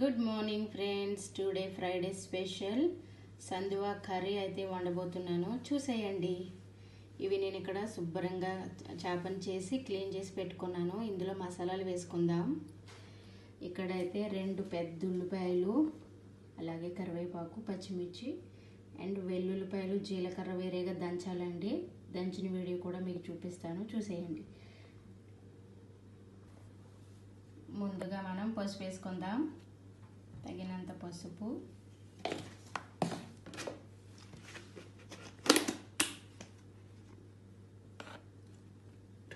Good morning friends. Today Friday special సందువా curry అయితే వండబోతున్నాను. చూసేయండి. ఇవి నేను ఇక్కడ శుభ్రంగా చేపను చేసి క్లీన్ చేసి పెట్టుకున్నాను. ఇందులో మసాలాలు వేసుకుందాం. ఇక్కడైతే 2 పెద్ద ఉల్లిపాయలు, అలాగే కరివేపాకు, పచ్చిమిర్చి అండ్ వెల్లుల్లిపాయలు, జీలకర్ర వేరేగా దంచాలండి. దంచిన వీడియో కూడా మీకు చూపిస్తాను, చూసేయండి. ముందుగా మనం పసుపు వేసుకుందాం. తగినంత పసుపు,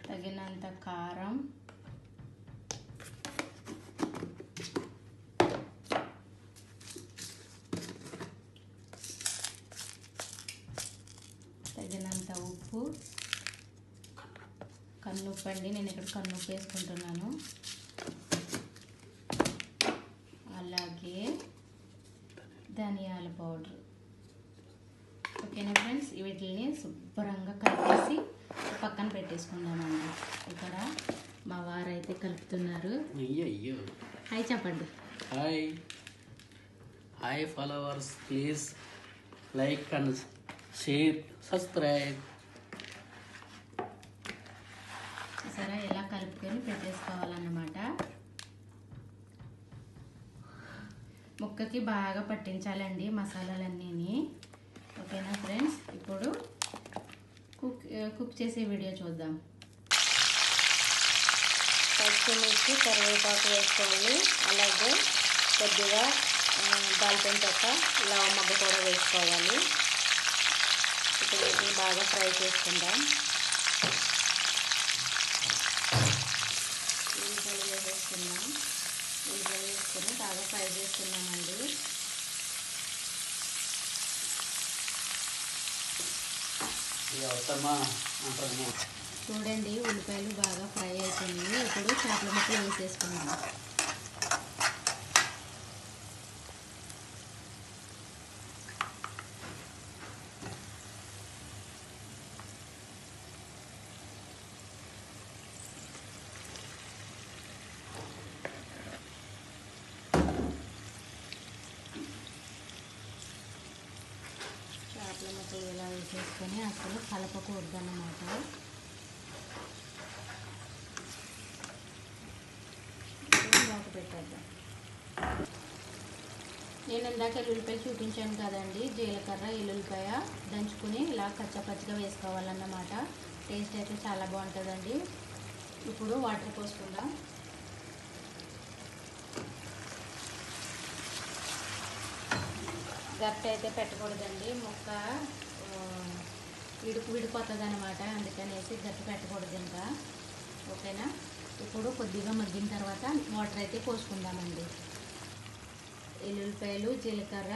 తగినంత కారం, తగినంత ఉప్పు, కన్నుప్పు అండి. నేను ఇక్కడ కన్నుప్పు వేసుకుంటున్నాను. అలాగే ధనియాల పౌడర్. ఓకేనా ఫ్రెండ్స్, వీటిని శుభ్రంగా కలిపేసి పక్కన పెట్టేసుకుందామండి. ఇక్కడ మా వారైతే కలుపుతున్నారు. హాయ్ చెప్పండి. Hi hi followers, please like and share, subscribe. సరే, ఇలా కలుపుకొని పెట్టేసుకోవాలన్నమాట. ముక్కకి బాగా పట్టించాలండి మసాలాలన్నీ. ఓకేనా ఫ్రెండ్స్, ఇప్పుడు కుక్ చేసే వీడియో చూద్దాం. పచ్చిమిర్చి, కరివేపాకు వేసుకోవాలి. అలాగే కొద్దిగా దాల్చిన చెక్క, లవంగ కూడా వేసుకోవాలి. ఇప్పుడు వీటిని బాగా ఫ్రై చేసుకుందాం. ఉల్లిపాయలు వేసేసుకుందాం. ఉల్లిపాయలు వేసుకొని బాగా ఫ్రై చేసుకున్నామండి. చూడండి, ఉల్లిపాయలు బాగా ఫ్రై అయిపోయినాయి. ఇప్పుడు చేపల ముక్కలు వేసేసుకున్నాం. చేపల ముక్కలు ఇలా వేసేసుకొని అసలు కలపకూడదు అన్నమాట. పెట్టేద్దాం. నేను ఇందాక ఎల్లుల్లిపాయలు చూపించాను కదండి. జీలకర్ర, ఎల్లుల్లిపాయ దంచుకుని ఇలా కచ్చపచ్చగా వేసుకోవాలన్నమాట. టేస్ట్ అయితే చాలా బాగుంటుందండి. ఇప్పుడు వాటర్ పోసుకుందాం. గట్టి అయితే పెట్టకూడదండి, ముక్క విడిపోతుంది అనమాట. అందుకనేసి గట్టి పెట్టకూడదు ఇంకా. ఓకేనా, ఇప్పుడు కొద్దిగా మగ్గిన తర్వాత వాటర్ అయితే పోసుకుందామండి. ఎల్లుల్లిపాయలు, జీలకర్ర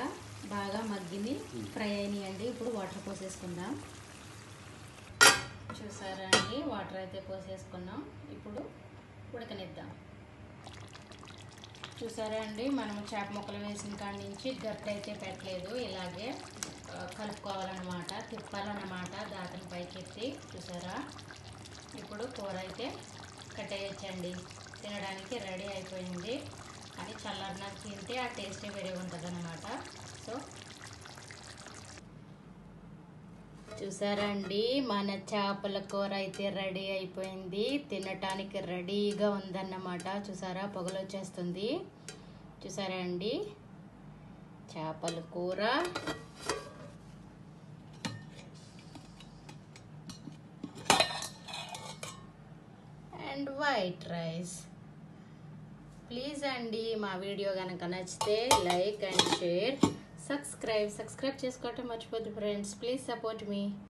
బాగా మగ్గిని ఫ్రై అయినాయండి. ఇప్పుడు వాటర్ పోసేసుకుందాం. చూసారా అండి, వాటర్ అయితే పోసేసుకున్నాం. ఇప్పుడు ఉడకనిద్దాం. చూసారా అండి, మనం చేప ముక్కలు వేసిన కాడి నుంచి గట్టి అయితే పెట్టలేదు. ఇలాగే కలుపుకోవాలన్నమాట, తిప్పాలన్నమాట దాతని పైకి ఎత్తి. చూసారా, ఇప్పుడు కూర అయితే కట్టేయచ్చండి. తినడానికి రెడీ అయిపోయింది. అది చల్లారినాక తింటే ఆ టేస్టే వేరే ఉంటుంది అన్నమాట. సో చూసారా అండి, మన చేపల కూర అయితే రెడీ అయిపోయింది. తినటానికి రెడీగా ఉందన్నమాట. చూసారా, పొగలు వచ్చేస్తుంది. చూసారా అండి, చేపల కూర అండ్ వైట్ రైస్. ప్లీజ్ అండి, మా వీడియో కనుక నచ్చితే లైక్ అండ్ షేర్, సబ్స్క్రైబ్ చేసుకోవటం మర్చిపోద్దు ఫ్రెండ్స్. Please support me.